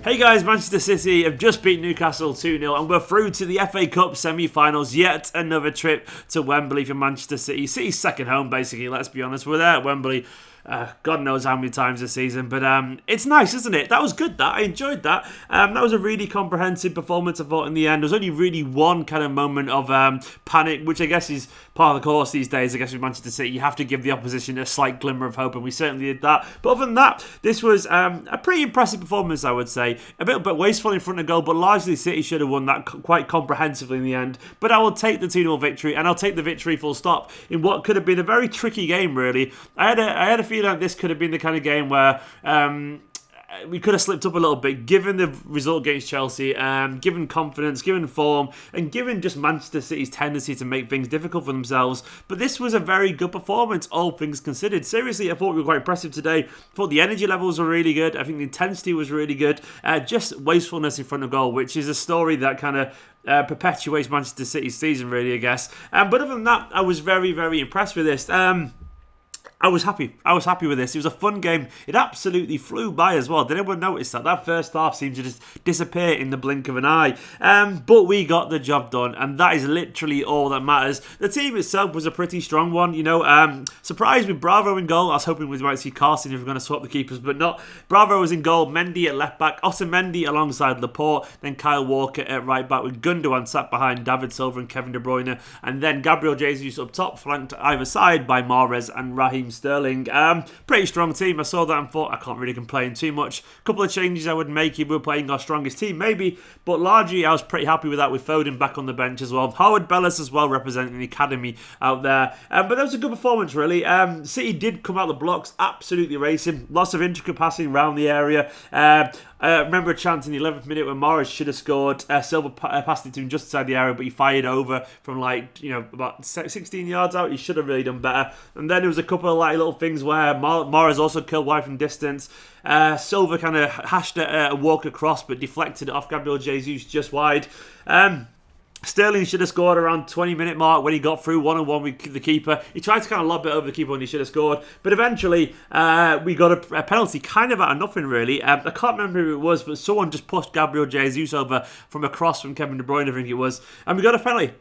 Hey guys, Manchester City have just beat Newcastle 2-0 and we're through to the FA Cup semi-finals. Yet another trip to Wembley for Manchester City. City's second home, basically, let's be honest. We're there at Wembley God knows how many times this season, but it's nice, isn't it? That was good, I enjoyed that. That was a really comprehensive performance, I thought, in the end. There was only really one kind of moment of panic, which I guess is part of the course these days. I guess with Manchester City, you have to give the opposition a slight glimmer of hope, and we certainly did that. But other than that, this was a pretty impressive performance, I would say. A bit wasteful in front of goal, but largely City should have won that quite comprehensively in the end. But I will take the 2-0 victory, and I'll take the victory full stop in what could have been a very tricky game, really. I had a feeling like this could have been the kind of game where we could have slipped up a little bit, given the result against Chelsea, given confidence, given form, and given just Manchester City's tendency to make things difficult for themselves. But this was a very good performance, all things considered. Seriously, I thought we were quite impressive today. I thought the energy levels were really good. I think the intensity was really good. Just wastefulness in front of goal, which is a story that kind of perpetuates Manchester City's season, really, I guess. But other than that, I was very, very impressed with this. I was happy. With this. It was a fun game. It absolutely flew by as well. Did anyone notice that? That first half seemed to just disappear in the blink of an eye. But we got the job done, and that is literally all that matters. The team itself was a pretty strong one. Surprised with Bravo in goal. I was hoping we might see Carson if we're going to swap the keepers, but not. Bravo was in goal. Mendy at left back. Otamendi alongside Laporte. Then Kyle Walker at right back with Gundogan sat behind David Silva and Kevin De Bruyne. And then Gabriel Jesus up top, flanked either side by Mahrez and Raheem Sterling. Pretty strong team. I saw that and thought I can't really complain too much. A couple of changes I would make if we were playing our strongest team, maybe, but largely I was pretty happy with that, with Foden back on the bench as well. Howard Bellis as well, representing the academy out there. But that was a good performance, really. City did come out the blocks absolutely racing. Lots of intricate passing around the area. I remember a chance in the 11th minute when Mahrez should have scored. Silva passed it to him just inside the area, but he fired over from about 16 yards out. He should have really done better. And then there was a couple of little things where Mahrez also killed wide from distance. Silva kind of hashed a walk across, but deflected it off Gabriel Jesus just wide. Sterling should have scored around 20-minute mark when he got through one-on-one with the keeper. He tried to kind of lob it over the keeper when he should have scored. But eventually, we got a penalty kind of out of nothing, really. I can't remember who it was, but someone just pushed Gabriel Jesus over from a cross from Kevin De Bruyne, I think it was. And we got a penalty.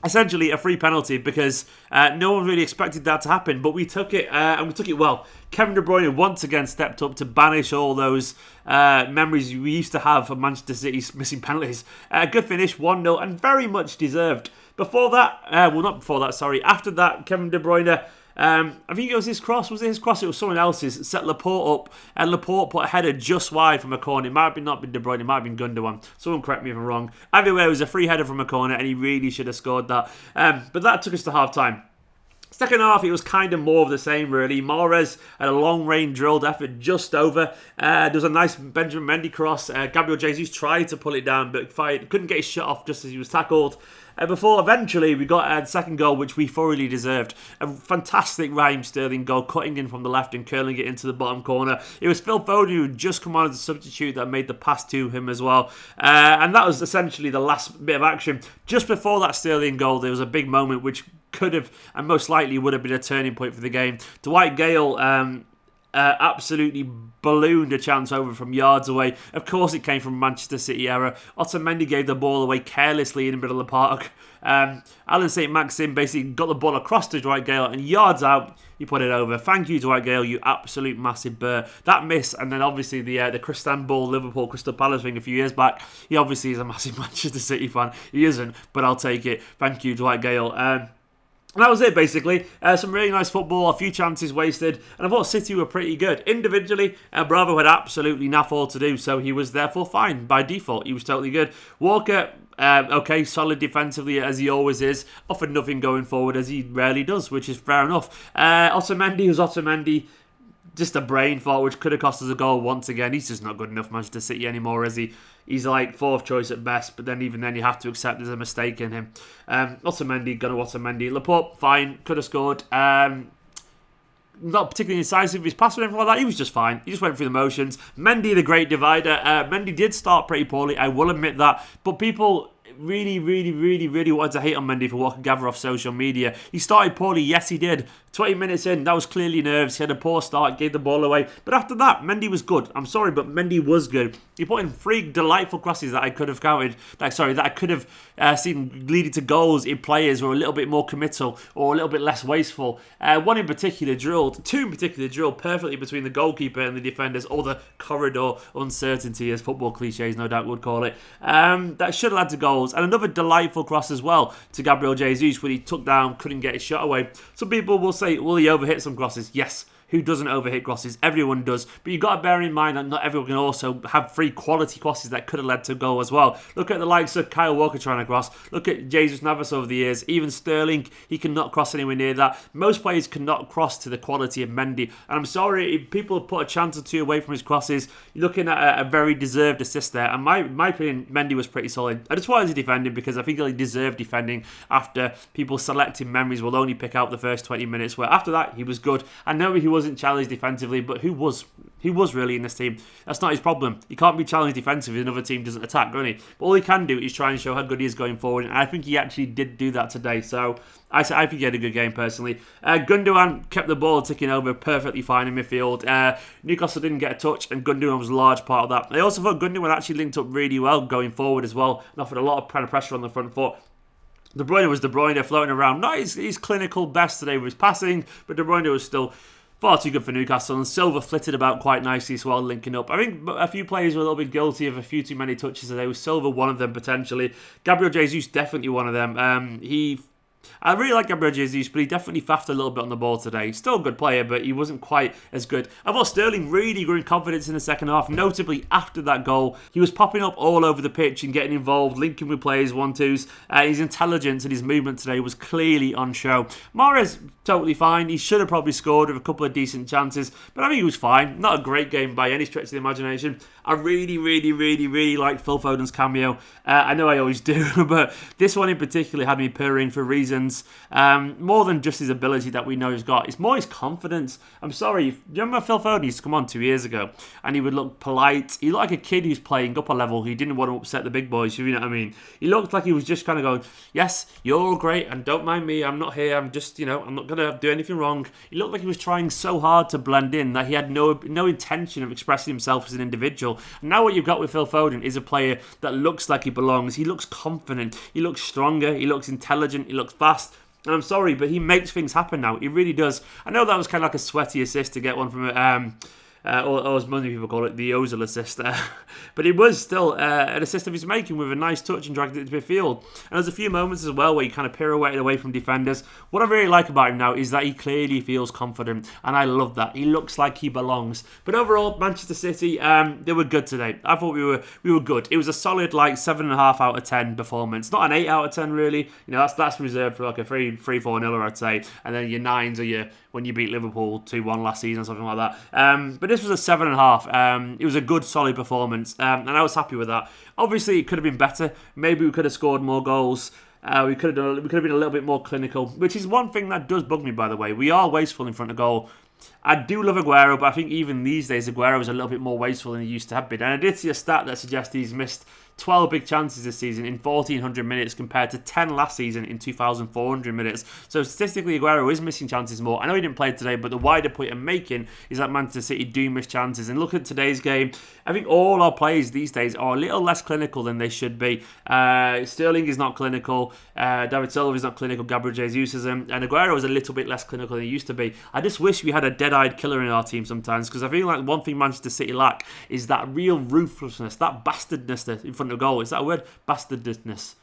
Essentially a free penalty, because no one really expected that to happen, but we took it, and we took it well. Kevin De Bruyne once again stepped up to banish all those memories we used to have of Manchester City's missing penalties. Good finish, 1-0, and very much deserved. After that, Kevin De Bruyne, I think it was his cross. Was it his cross? It was someone else's. Set Laporte up, and Laporte put a header just wide from a corner. It might have not been De Bruyne, it might have been Gundogan. Someone correct me if I'm wrong. Either way, it was a free header from a corner, and he really should have scored that. But that took us to half-time. Second half, it was kind of more of the same, really. Mahrez had a long-range drilled effort just over. There was a nice Benjamin Mendy cross. Gabriel Jesus tried to pull it down, but couldn't get his shot off just as he was tackled. Before eventually we got the second goal, which we thoroughly deserved. A fantastic Raheem Sterling goal, cutting in from the left and curling it into the bottom corner. It was Phil Foden who had just come on as a substitute that made the pass to him as well. And that was essentially the last bit of action. Just before that Sterling goal, there was a big moment which could have and most likely would have been a turning point for the game. Dwight Gale absolutely ballooned a chance over from yards away. Of course it came from Manchester City error. Otamendi gave the ball away carelessly in the middle of the park. Alan St. Maxim basically got the ball across to Dwight Gale, and yards out, he put it over. Thank you, Dwight Gale, you absolute massive burr. That miss, and then obviously the Istanbul Liverpool Crystal Palace thing a few years back. He obviously is a massive Manchester City fan. He isn't, but I'll take it. Thank you, Dwight Gale. And that was it, basically. Some really nice football, a few chances wasted, and I thought City were pretty good. Individually, Bravo had absolutely naff all to do, so he was therefore fine by default. He was totally good. Walker, okay, solid defensively as he always is. Offered nothing going forward as he rarely does, which is fair enough. Otamendi was Otamendi. Just a brain fault, which could have cost us a goal once again. He's just not good enough Manchester City anymore, is he? He's like fourth choice at best, but then even then you have to accept there's a mistake in him. Otamendi. Laporte, fine, could have scored. Not particularly incisive with his pass or anything like that. He was just fine. He just went through the motions. Mendy, the great divider. Mendy did start pretty poorly, I will admit that. But people really, really, really, really wanted to hate on Mendy for what I could gather off social media. He started poorly, yes he did. 20 minutes in, that was clearly nerves. He had a poor start, gave the ball away. But after that, Mendy was good. I'm sorry, but Mendy was good. He put in 3 delightful crosses that I could have counted. That I could have seen leading to goals in players who were a little bit more committal or a little bit less wasteful. 2 in particular drilled perfectly between the goalkeeper and the defenders, or the corridor uncertainty, as football cliches no doubt would call it. That should have led to goals. And another delightful cross as well to Gabriel Jesus, when he took down, couldn't get his shot away. Some people will say, will he overhit some crosses? Yes. Who doesn't overhit crosses? Everyone does. But you've got to bear in mind that not everyone can also have 3 quality crosses that could have led to a goal as well. Look at the likes of Kyle Walker trying to cross. Look at Jesus Navas over the years. Even Sterling, he cannot cross anywhere near that. Most players cannot cross to the quality of Mendy. And I'm sorry, if people put a chance or 2 away from his crosses, you're looking at a very deserved assist there. And my opinion, Mendy was pretty solid. I just wanted to defend him because I think he deserved defending after people selecting memories will only pick out the first 20 minutes, where after that, he was good. I know he wasn't challenged defensively, but who was really in this team? That's not his problem. He can't be challenged defensively if another team doesn't attack, can he? But all he can do is try and show how good he is going forward, and I think he actually did do that today. So I think he had a good game personally. Gundogan kept the ball ticking over perfectly fine in midfield. Newcastle didn't get a touch, and Gundogan was a large part of that. I also thought Gundogan actually linked up really well going forward as well, and offered a lot of kind of pressure on the front foot. De Bruyne was De Bruyne, floating around. Not his clinical best today with his passing, but De Bruyne was still far too good for Newcastle, and Silva flitted about quite nicely as well, linking up. I think a few players were a little bit guilty of a few too many touches today, with Silva one of them potentially. Gabriel Jesus definitely one of them. I really like Gabriel Jesus, but he definitely faffed a little bit on the ball today. Still a good player, but he wasn't quite as good. I thought Sterling really grew in confidence in the second half, notably after that goal. He was popping up all over the pitch and getting involved, linking with players, 1-2s. His intelligence and his movement today was clearly on show. Mahrez, totally fine. He should have probably scored with a couple of decent chances, but I think he was fine. Not a great game by any stretch of the imagination. I really, really, really, really like Phil Foden's cameo. I know I always do, but this one in particular had me purring for reasons more than just his ability that we know he's got. It's more his confidence. I'm sorry, you remember Phil Foden used to come on 2 years ago and he would look polite. He looked like a kid who's playing upper level. He didn't want to upset the big boys, you know what I mean? He looked like he was just kind of going, yes, you're all great and don't mind me, I'm not here, I'm just, I'm not going to do anything wrong. He looked like he was trying so hard to blend in that he had no intention of expressing himself as an individual. And now what you've got with Phil Foden is a player that looks like he belongs. He looks confident, he looks stronger, he looks intelligent, he looks fast. And I'm sorry, but he makes things happen now. He really does. I know that was kind of like a sweaty assist to get one from or as many people call it, the Ozil assist. But it was still an assist of his making with a nice touch and dragged it to midfield. And there's a few moments as well where he kind of pirouetted away from defenders. What I really like about him now is that he clearly feels confident, and I love that. He looks like he belongs. But overall, Manchester City, they were good today. I thought we were good. It was a solid 7.5 out of 10 performance. Not an 8 out of 10 really. That's reserved for like a 3-4-0, I'd say. And then your 9s are when you beat Liverpool 2-1 last season or something like that. But this was a 7.5. It was a good, solid performance, and I was happy with that. Obviously, it could have been better. Maybe we could have scored more goals. We could have been a little bit more clinical, which is one thing that does bug me, by the way. We are wasteful in front of goal. I do love Aguero, but I think even these days Aguero is a little bit more wasteful than he used to have been. And I did see a stat that suggests he's missed 12 big chances this season in 1,400 minutes compared to 10 last season in 2,400 minutes. So statistically, Aguero is missing chances more. I know he didn't play today, but the wider point I'm making is that Manchester City do miss chances. And look at today's game. I think all our players these days are a little less clinical than they should be. Sterling is not clinical. David Silva is not clinical. Gabriel Jesus isn't. And Aguero is a little bit less clinical than he used to be. I just wish we had a dead-eyed killer in our team sometimes, because I feel like one thing Manchester City lack is that real ruthlessness, that bastardness in front of goal. Is that a word? Bastardness.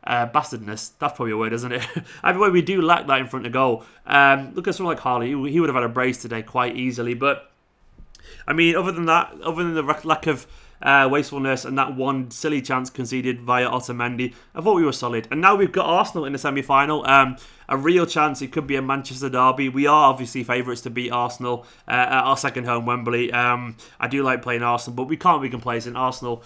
Bastardness. That's probably a word, isn't it? Either way, we do lack that in front of goal. Look at someone like Harley. He would have had a brace today quite easily. But, I mean, other than the lack of wastefulness and that one silly chance conceded via Otamendi, I thought we were solid. And now we've got Arsenal in the semi-final. A real chance it could be a Manchester derby. We are obviously favourites to beat Arsenal at our second home, Wembley. I do like playing Arsenal, but we can't be complacent. Arsenal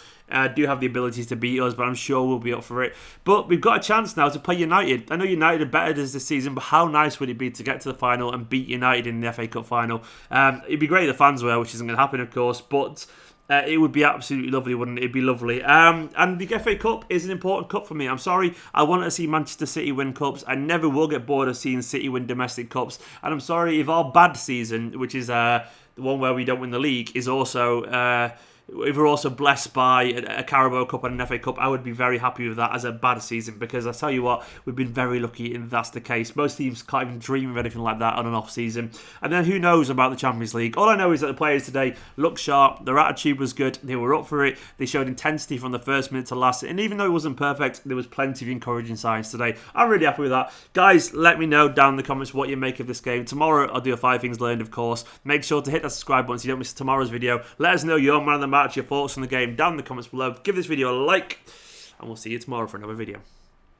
do have the abilities to beat us, but I'm sure we'll be up for it. But we've got a chance now to play United. I know United are better this season, but how nice would it be to get to the final and beat United in the FA Cup final? It'd be great if the fans were, which isn't going to happen, of course, but It would be absolutely lovely, wouldn't it? It'd be lovely. And the FA Cup is an important cup for me. I'm sorry, I want to see Manchester City win cups. I never will get bored of seeing City win domestic cups. And I'm sorry if our bad season, which is the one where we don't win the league, is also... if we're also blessed by a Carabao Cup and an FA Cup, I would be very happy with that as a bad season, because I tell you what, we've been very lucky and that's the case. Most teams can't even dream of anything like that on an off season. And then who knows about the Champions League? All I know is that the players today looked sharp, their attitude was good, they were up for it, they showed intensity from the first minute to last, and even though it wasn't perfect, there was plenty of encouraging signs today. I'm really happy with that. Guys, let me know down in the comments what you make of this game. Tomorrow I'll do a 5 things learned, of course. Make sure to hit that subscribe button so you don't miss tomorrow's video. Let us know your man of the match, your thoughts on the game down in the comments below. Give this video a like, and we'll see you tomorrow for another video.